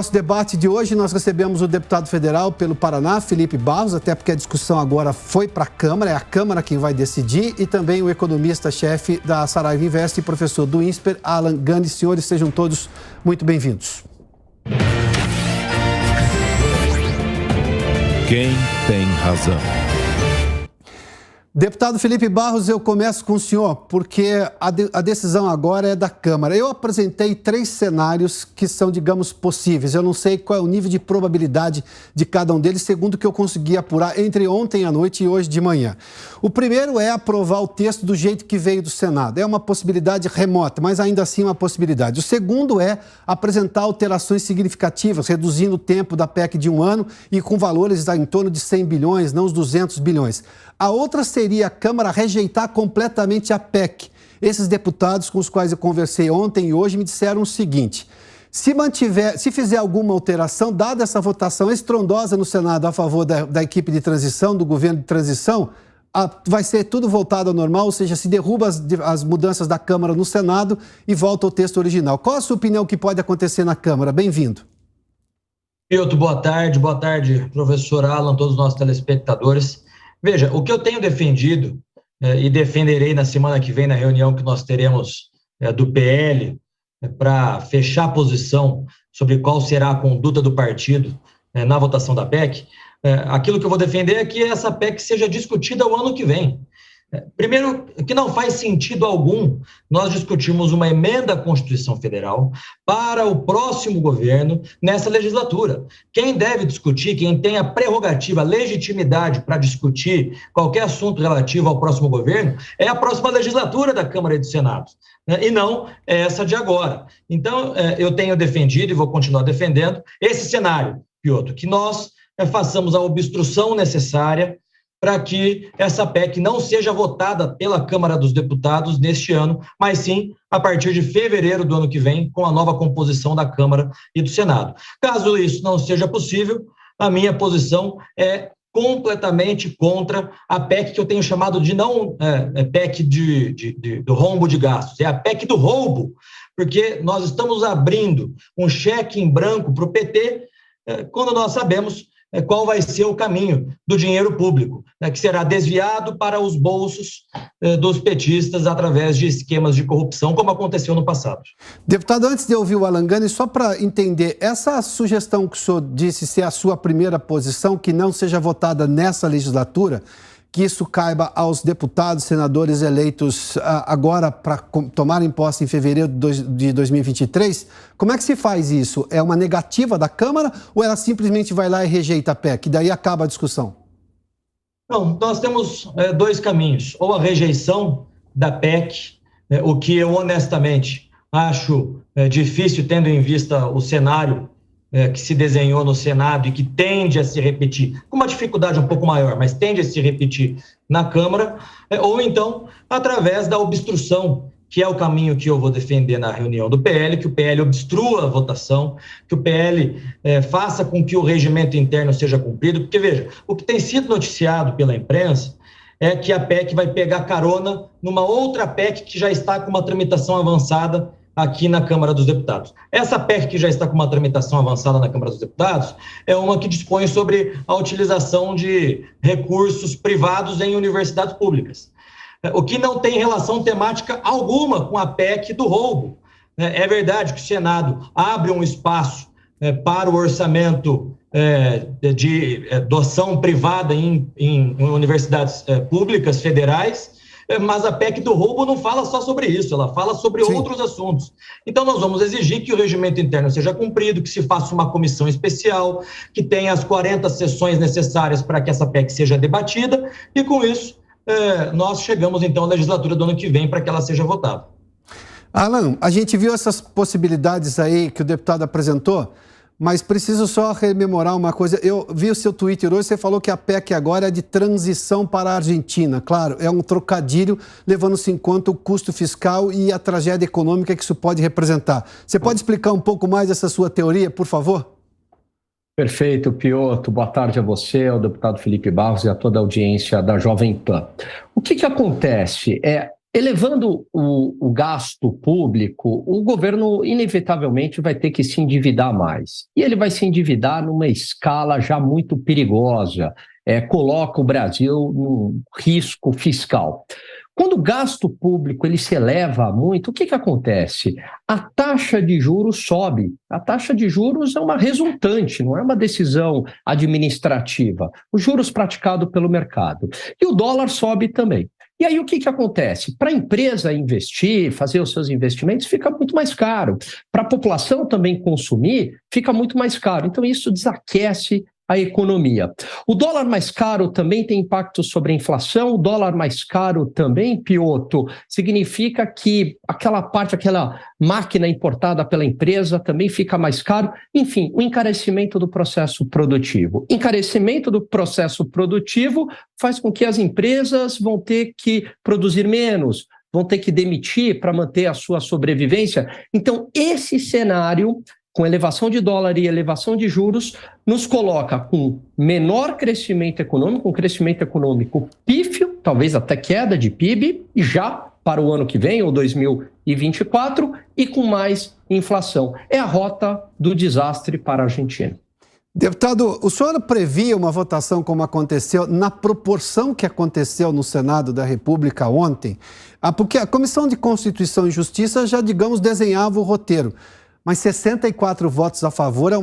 Nosso debate de hoje, nós recebemos o deputado federal pelo Paraná, Felipe Barros, até porque a discussão agora foi para a Câmara, é a Câmara quem vai decidir, e também o economista-chefe da Saraiva Invest e professor do INSPER, Alan Gani. Senhores, sejam todos muito bem-vindos. Quem tem razão? Deputado Felipe Barros, eu começo com o senhor, porque a decisão agora é da Câmara. Eu apresentei 3 cenários que são, digamos, possíveis. Eu não sei qual é o nível de probabilidade de cada um deles, segundo o que eu consegui apurar entre ontem à noite e hoje de manhã. O primeiro é aprovar o texto do jeito que veio do Senado. É uma possibilidade remota, mas ainda assim uma possibilidade. O segundo é apresentar alterações significativas, reduzindo o tempo da PEC de 1 ano e com valores em torno de 100 bilhões, não os 200 bilhões. A outra seria a Câmara rejeitar completamente a PEC. Esses deputados com os quais eu conversei ontem e hoje me disseram o seguinte: se fizer alguma alteração, dada essa votação estrondosa no Senado a favor da equipe de transição, do governo de transição, vai ser tudo voltado ao normal, ou seja, se derruba as mudanças da Câmara no Senado e volta ao texto original. Qual a sua opinião que pode acontecer na Câmara? Bem-vindo. Piotr, boa tarde, professor Alan, todos os nossos telespectadores. Veja, o que eu tenho defendido e defenderei na semana que vem, na reunião que nós teremos do PL, para fechar a posição sobre qual será a conduta do partido na votação da PEC, aquilo que eu vou defender é que essa PEC seja discutida o ano que vem. Primeiro, que não faz sentido algum nós discutirmos uma emenda à Constituição Federal para o próximo governo nessa legislatura. Quem deve discutir, quem tem a prerrogativa, a legitimidade para discutir qualquer assunto relativo ao próximo governo é a próxima legislatura da Câmara e do Senado, né? E não essa de agora. Então, eu tenho defendido e vou continuar defendendo esse cenário, Piotr, que nós façamos a obstrução necessária para que essa PEC não seja votada pela Câmara dos Deputados neste ano, mas sim a partir de fevereiro do ano que vem, com a nova composição da Câmara e do Senado. Caso isso não seja possível, a minha posição é completamente contra a PEC que eu tenho chamado de não PEC do rombo de gastos, é a PEC do roubo, porque nós estamos abrindo um cheque em branco para o PT, quando nós sabemos qual vai ser o caminho do dinheiro público, que será desviado para os bolsos dos petistas através de esquemas de corrupção, como aconteceu no passado. Deputado, antes de ouvir o Alan Gani, só para entender, essa sugestão que o senhor disse ser a sua primeira posição, que não seja votada nessa legislatura, que isso caiba aos deputados, senadores eleitos agora para tomarem posse em fevereiro de 2023, como é que se faz isso? É uma negativa da Câmara ou ela simplesmente vai lá e rejeita a PEC? Daí acaba a discussão? Não, nós temos 2 caminhos. Ou a rejeição da PEC, o que eu honestamente acho difícil, tendo em vista o cenário que se desenhou no Senado e que tende a se repetir, com uma dificuldade um pouco maior, mas tende a se repetir na Câmara, ou então através da obstrução, que é o caminho que eu vou defender na reunião do PL, que o PL obstrua a votação, que o PL faça com que o regimento interno seja cumprido, porque, veja, o que tem sido noticiado pela imprensa é que a PEC vai pegar carona numa outra PEC que já está com uma tramitação avançada aqui na Câmara dos Deputados. Essa PEC que já está com uma tramitação avançada na Câmara dos Deputados é uma que dispõe sobre a utilização de recursos privados em universidades públicas, o que não tem relação temática alguma com a PEC do roubo. É verdade que o Senado abre um espaço para o orçamento de doação privada em universidades públicas federais, mas a PEC do roubo não fala só sobre isso, ela fala sobre outros assuntos. Então, nós vamos exigir que o regimento interno seja cumprido, que se faça uma comissão especial, que tenha as 40 sessões necessárias para que essa PEC seja debatida, e com isso, nós chegamos, então, à legislatura do ano que vem para que ela seja votada. Alan, a gente viu essas possibilidades aí que o deputado apresentou, mas preciso só rememorar uma coisa. Eu vi o seu Twitter hoje, você falou que a PEC agora é de transição para a Argentina. Claro, é um trocadilho, levando-se em conta o custo fiscal e a tragédia econômica que isso pode representar. Você pode explicar um pouco mais essa sua teoria, por favor? Perfeito, Piotr. Boa tarde a você, ao deputado Felipe Barros e a toda a audiência da Jovem Pan. O que acontece? Elevando o gasto público, o governo inevitavelmente vai ter que se endividar mais. E ele vai se endividar numa escala já muito perigosa, coloca o Brasil num risco fiscal. Quando o gasto público ele se eleva muito, o que acontece? A taxa de juros sobe. A taxa de juros é uma resultante, não é uma decisão administrativa. Os juros praticados pelo mercado. E o dólar sobe também. E aí o que acontece? Para a empresa investir, fazer os seus investimentos, fica muito mais caro. Para a população também consumir, fica muito mais caro. Então isso desaquece a economia. O dólar mais caro também tem impacto sobre a inflação. O dólar mais caro também, Piotr, significa que aquela máquina importada pela empresa também fica mais caro. Enfim, o encarecimento do processo produtivo. Encarecimento do processo produtivo faz com que as empresas vão ter que produzir menos, vão ter que demitir para manter a sua sobrevivência. Então, esse cenário, com elevação de dólar e elevação de juros, nos coloca com menor crescimento econômico, um crescimento econômico pífio, talvez até queda de PIB, já para o ano que vem, ou 2024, e com mais inflação. É a rota do desastre para a Argentina. Deputado, o senhor previa uma votação como aconteceu, na proporção que aconteceu no Senado da República ontem? Porque a Comissão de Constituição e Justiça já, digamos, desenhava o roteiro. Mas 64 votos a favor é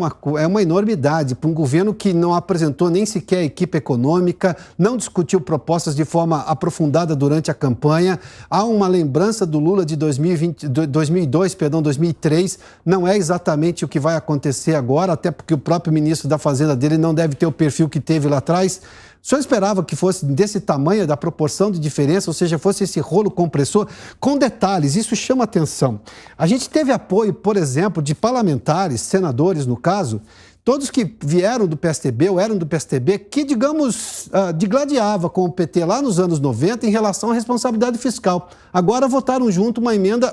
uma enormidade para um governo que não apresentou nem sequer equipe econômica, não discutiu propostas de forma aprofundada durante a campanha. Há uma lembrança do Lula de 2003, não é exatamente o que vai acontecer agora, até porque o próprio ministro da Fazenda dele não deve ter o perfil que teve lá atrás. O senhor esperava que fosse desse tamanho, da proporção de diferença, ou seja, fosse esse rolo compressor? Com detalhes, isso chama atenção. A gente teve apoio, por exemplo, de parlamentares, senadores no caso, todos que vieram do PSDB ou eram do PSDB, que, digamos, digladiava com o PT lá nos anos 90 em relação à responsabilidade fiscal. Agora votaram junto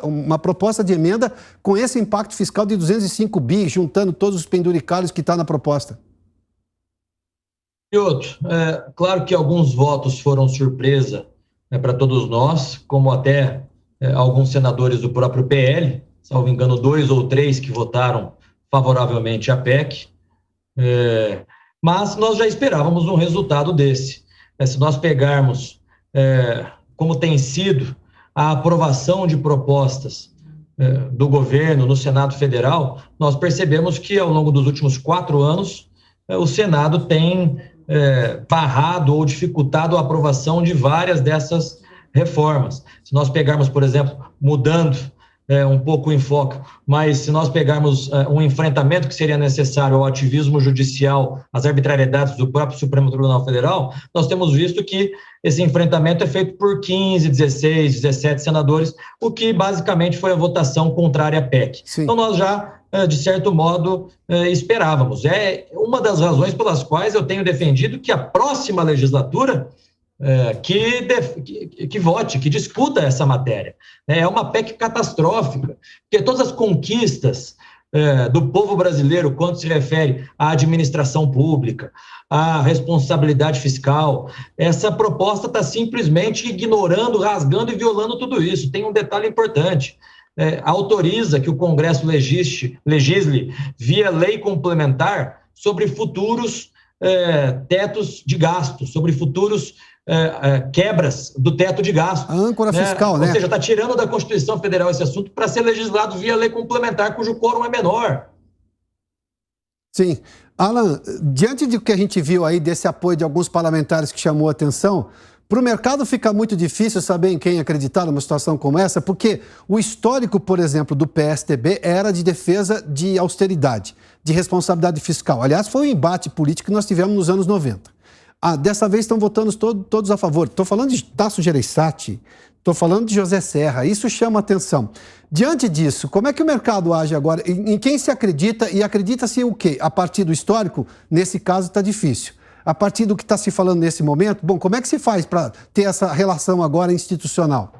uma proposta de emenda com esse impacto fiscal de 205 bi, juntando todos os penduricalhos que está na proposta. Claro que alguns votos foram surpresa para todos nós, como até alguns senadores do próprio PL, salvo engano, 2 ou 3 que votaram favoravelmente à PEC, mas nós já esperávamos um resultado desse. Se nós pegarmos como tem sido a aprovação de propostas do governo no Senado Federal, nós percebemos que ao longo dos últimos 4 anos o Senado tem barrado ou dificultado a aprovação de várias dessas reformas. Se nós pegarmos, por exemplo, mudando um pouco o enfoque, mas se nós pegarmos um enfrentamento que seria necessário ao ativismo judicial, às arbitrariedades do próprio Supremo Tribunal Federal, nós temos visto que esse enfrentamento é feito por 15, 16, 17 senadores, o que basicamente foi a votação contrária à PEC. Sim. Então nós já, de certo modo, esperávamos. É uma das razões pelas quais eu tenho defendido que a próxima legislatura que vote, que discuta essa matéria. É uma PEC catastrófica, porque todas as conquistas do povo brasileiro, quando se refere à administração pública, à responsabilidade fiscal, essa proposta está simplesmente ignorando, rasgando e violando tudo isso. Tem um detalhe importante. Autoriza que o Congresso legisle via lei complementar sobre futuros tetos de gasto, sobre futuros quebras do teto de gasto. A âncora fiscal, né? Ou seja, está tirando da Constituição Federal esse assunto para ser legislado via lei complementar, cujo quórum é menor. Sim. Alan, diante do que a gente viu aí, desse apoio de alguns parlamentares que chamou a atenção, para o mercado fica muito difícil saber em quem acreditar numa situação como essa, porque o histórico, por exemplo, do PSDB era de defesa de austeridade, de responsabilidade fiscal. Aliás, foi um embate político que nós tivemos nos anos 90. Dessa vez estão votando todos a favor. Estou falando de Tasso Gereissati, estou falando de José Serra. Isso chama atenção. Diante disso, como é que o mercado age agora? Em quem se acredita e acredita-se o quê? A partir do histórico, nesse caso, está difícil. A partir do que está se falando nesse momento, bom, como é que se faz para ter essa relação agora institucional?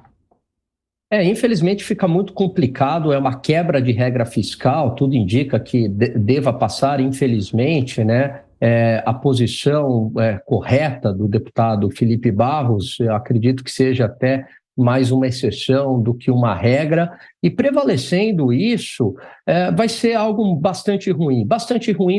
Infelizmente fica muito complicado, é uma quebra de regra fiscal, tudo indica que deva passar, infelizmente, né? A posição correta do deputado Felipe Barros, eu acredito que seja até mais uma exceção do que uma regra, e prevalecendo isso, vai ser algo bastante ruim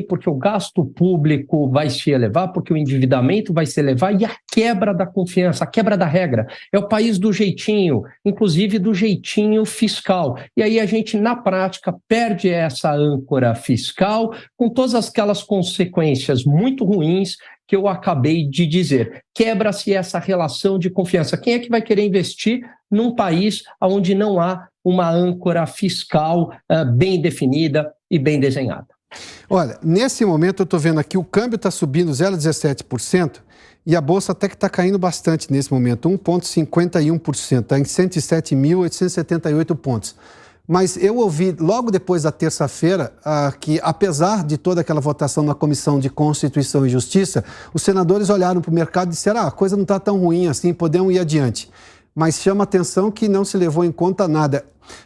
porque o gasto público vai se elevar, porque o endividamento vai se elevar, e a quebra da confiança, a quebra da regra. É o país do jeitinho, inclusive do jeitinho fiscal. E aí a gente, na prática, perde essa âncora fiscal, com todas aquelas consequências muito ruins que eu acabei de dizer. Quebra-se essa relação de confiança. Quem é que vai querer investir num país onde não há uma âncora fiscal bem definida e bem desenhada? Olha, nesse momento eu estou vendo aqui o câmbio está subindo 0,17% e a Bolsa até que está caindo bastante nesse momento, 1,51%, está em 107.878 pontos. Mas eu ouvi logo depois da terça-feira que, apesar de toda aquela votação na Comissão de Constituição e Justiça, os senadores olharam para o mercado e disseram: a coisa não está tão ruim assim, podemos ir adiante. Mas chama a atenção que não se levou em conta nada.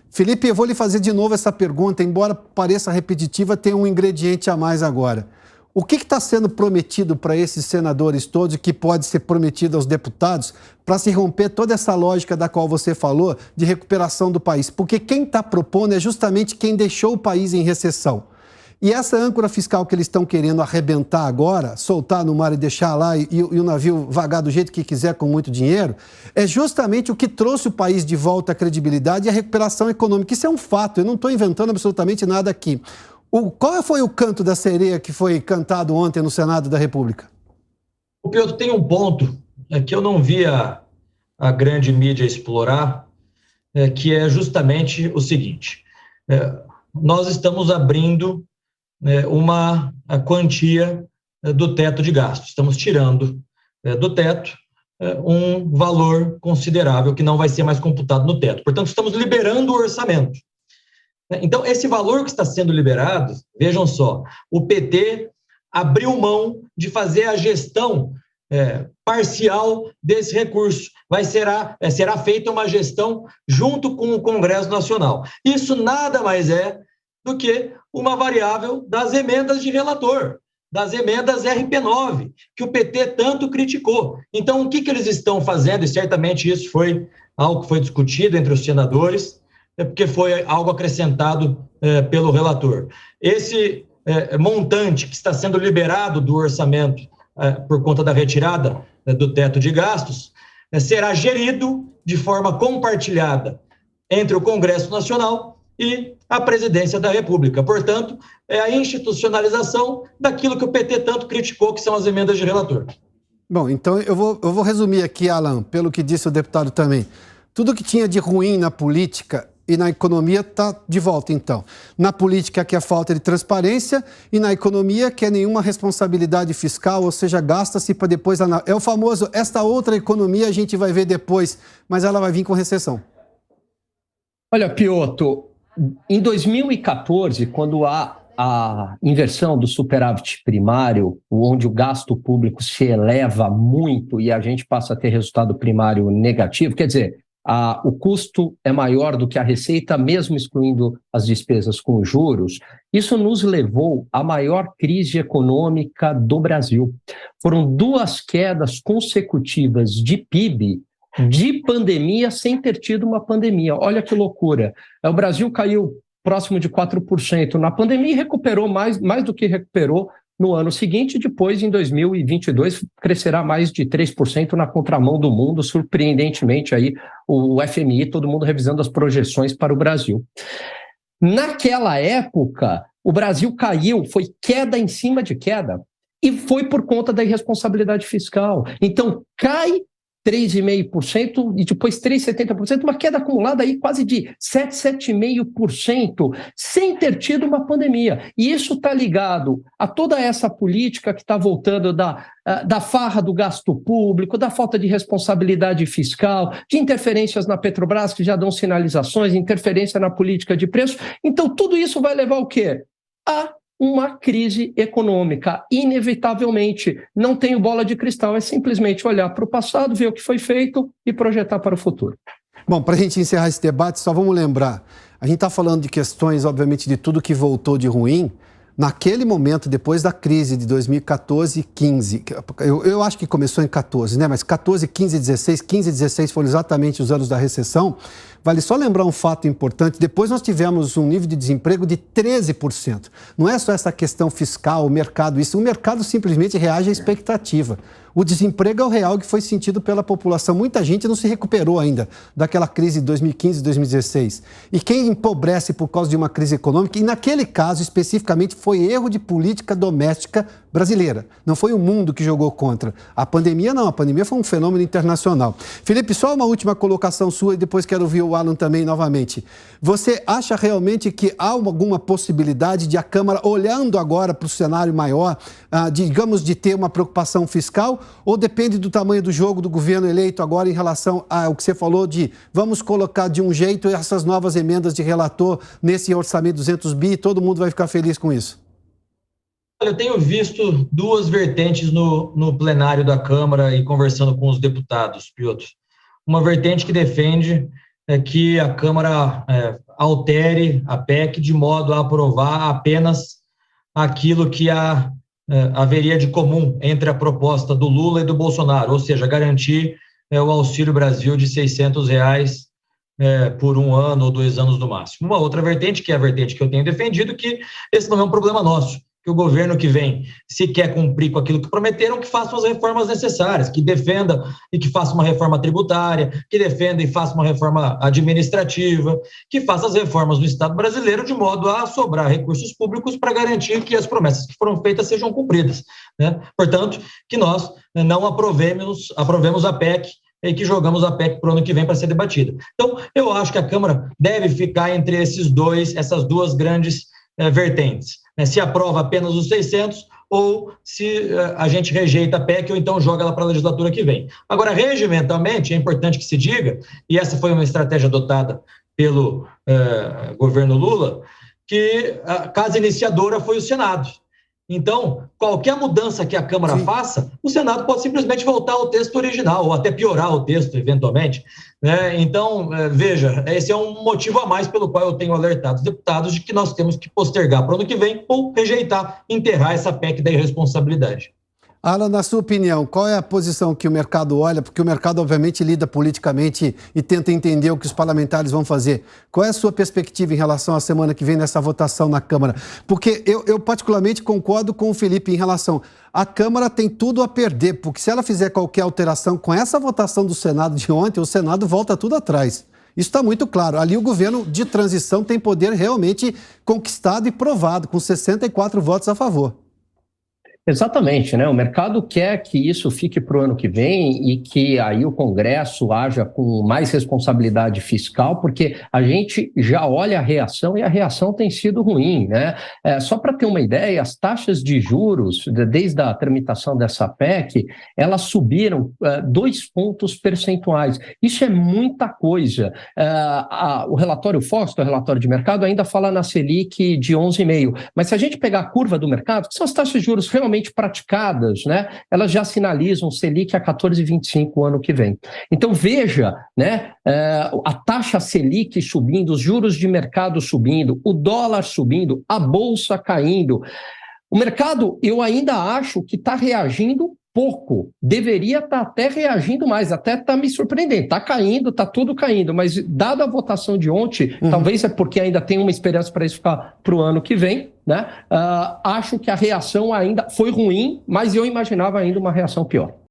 Felipe, eu vou lhe fazer de novo essa pergunta, embora pareça repetitiva, tem um ingrediente a mais agora. O que está sendo prometido para esses senadores todos, que pode ser prometido aos deputados, para se romper toda essa lógica da qual você falou, de recuperação do país? Porque quem está propondo é justamente quem deixou o país em recessão. E essa âncora fiscal que eles estão querendo arrebentar agora, soltar no mar e deixar lá e o navio vagar do jeito que quiser com muito dinheiro, é justamente o que trouxe o país de volta à credibilidade e à recuperação econômica. Isso é um fato, eu não estou inventando absolutamente nada aqui. Qual foi o canto da sereia que foi cantado ontem no Senado da República? O Piotr, tem um ponto que eu não vi a grande mídia explorar, que é justamente o seguinte: nós estamos abrindo uma quantia do teto de gastos, estamos tirando do teto um valor considerável que não vai ser mais computado no teto. Portanto, estamos liberando o orçamento. Então, esse valor que está sendo liberado, vejam só, o PT abriu mão de fazer a gestão parcial desse recurso. Será feita uma gestão junto com o Congresso Nacional. Isso nada mais é do que uma variável das emendas de relator, das emendas RP9, que o PT tanto criticou. Então, o que eles estão fazendo, e certamente isso foi algo que foi discutido entre os senadores, porque foi algo acrescentado pelo relator. Esse montante que está sendo liberado do orçamento por conta da retirada do teto de gastos será gerido de forma compartilhada entre o Congresso Nacional e a Presidência da República. Portanto, é a institucionalização daquilo que o PT tanto criticou, que são as emendas de relator. Bom, então eu vou resumir aqui, Alan, pelo que disse o deputado também. Tudo que tinha de ruim na política e na economia está de volta, então. Na política, que é a falta de transparência, e na economia, que é nenhuma responsabilidade fiscal, ou seja, gasta-se para depois... É o famoso, esta outra economia a gente vai ver depois, mas ela vai vir com recessão. Olha, Piotr, em 2014, quando há a inversão do superávit primário, onde o gasto público se eleva muito e a gente passa a ter resultado primário negativo, quer dizer, o custo é maior do que a receita, mesmo excluindo as despesas com juros, isso nos levou à maior crise econômica do Brasil. Foram 2 quedas consecutivas de PIB, de pandemia, sem ter tido uma pandemia. Olha que loucura. O Brasil caiu próximo de 4% na pandemia e recuperou mais do que recuperou no ano seguinte. Depois, em 2022, crescerá mais de 3% na contramão do mundo, surpreendentemente, aí o FMI, todo mundo revisando as projeções para o Brasil. Naquela época, o Brasil caiu, foi queda em cima de queda, e foi por conta da irresponsabilidade fiscal. Então, cai 3,5% e depois 3,70%, uma queda acumulada aí quase de 7,5%, sem ter tido uma pandemia. E isso está ligado a toda essa política que está voltando da farra do gasto público, da falta de responsabilidade fiscal, de interferências na Petrobras, que já dão sinalizações, interferência na política de preço. Então, tudo isso vai levar o quê? A uma crise econômica, inevitavelmente. Não tenho bola de cristal, é simplesmente olhar para o passado, ver o que foi feito e projetar para o futuro. Bom, para a gente encerrar esse debate, só vamos lembrar, a gente está falando de questões, obviamente, de tudo que voltou de ruim, Naquele momento, depois da crise de 2014 e 15, eu acho que começou em 14, né? Mas 14, 15, 16, 15 e 16 foram exatamente os anos da recessão. Vale só lembrar um fato importante, depois nós tivemos um nível de desemprego de 13%. Não é só essa questão fiscal, o mercado, isso. O mercado simplesmente reage à expectativa. O desemprego é o real que foi sentido pela população. Muita gente não se recuperou ainda daquela crise de 2015 e 2016. E quem empobrece por causa de uma crise econômica, e naquele caso especificamente foi erro de política doméstica brasileira. Não foi o mundo que jogou contra. A pandemia não, a pandemia foi um fenômeno internacional. Felipe, só uma última colocação sua e depois quero ouvir o Alan também novamente. Você acha realmente que há alguma possibilidade de a Câmara, olhando agora para o cenário maior, digamos, de ter uma preocupação fiscal, ou depende do tamanho do jogo do governo eleito agora em relação ao que você falou de vamos colocar de um jeito essas novas emendas de relator nesse orçamento 200 bi, todo mundo vai ficar feliz com isso? Eu tenho visto duas vertentes no plenário da Câmara e conversando com os deputados, Piotr. Uma vertente que defende que a Câmara altere a PEC de modo a aprovar apenas aquilo que haveria de comum entre a proposta do Lula e do Bolsonaro, ou seja, garantir o Auxílio Brasil de R$600 por um ano ou 2 anos no máximo. Uma outra vertente, que é a vertente que eu tenho defendido, que esse não é um problema nosso, que o governo que vem, se quer cumprir com aquilo que prometeram, que faça as reformas necessárias, que defenda e que faça uma reforma tributária, que defenda e faça uma reforma administrativa, que faça as reformas no Estado brasileiro de modo a sobrar recursos públicos para garantir que as promessas que foram feitas sejam cumpridas, né? Portanto, que nós não aprovemos a PEC e que jogamos a PEC para o ano que vem para ser debatida. Então, eu acho que a Câmara deve ficar entre essas duas grandes vertentes. Se aprova apenas os 600 ou se a gente rejeita a PEC ou então joga ela para a legislatura que vem. Agora, regimentalmente, é importante que se diga, e essa foi uma estratégia adotada pelo governo Lula, que a casa iniciadora foi o Senado. Então, qualquer mudança que a Câmara faça, o Senado pode simplesmente voltar ao texto original, ou até piorar o texto, eventualmente, né? Então, veja, esse é um motivo a mais pelo qual eu tenho alertado os deputados de que nós temos que postergar para o ano que vem ou rejeitar, enterrar essa PEC da irresponsabilidade. Alan, na sua opinião, qual é a posição que o mercado olha? Porque o mercado, obviamente, lida politicamente e tenta entender o que os parlamentares vão fazer. Qual é a sua perspectiva em relação à semana que vem nessa votação na Câmara? Porque eu particularmente concordo com o Felipe em relação... A Câmara tem tudo a perder, porque se ela fizer qualquer alteração com essa votação do Senado de ontem, o Senado volta tudo atrás. Isso está muito claro. Ali o governo de transição tem poder realmente conquistado e provado, com 64 votos a favor. Exatamente, né? O mercado quer que isso fique para o ano que vem e que aí o Congresso haja com mais responsabilidade fiscal, porque a gente já olha a reação e a reação tem sido ruim, né? Só para ter uma ideia, as taxas de juros, desde a tramitação dessa PEC, elas subiram 2 pontos percentuais. Isso é muita coisa. O relatório Foster, o relatório de mercado, ainda fala na Selic de 11,5%, mas se a gente pegar a curva do mercado, que são as taxas de juros realmente praticadas, né, elas já sinalizam Selic a 14,25 o ano que vem. Então veja, né, a taxa Selic subindo, os juros de mercado subindo, o dólar subindo, a bolsa caindo. O mercado, eu ainda acho que está reagindo pouco, deveria estar até reagindo mais, até está me surpreendendo, está caindo, está tudo caindo, mas dada a votação de ontem, talvez é porque ainda tem uma esperança para isso ficar para o ano que vem, né? Acho que a reação ainda foi ruim, mas eu imaginava ainda uma reação pior.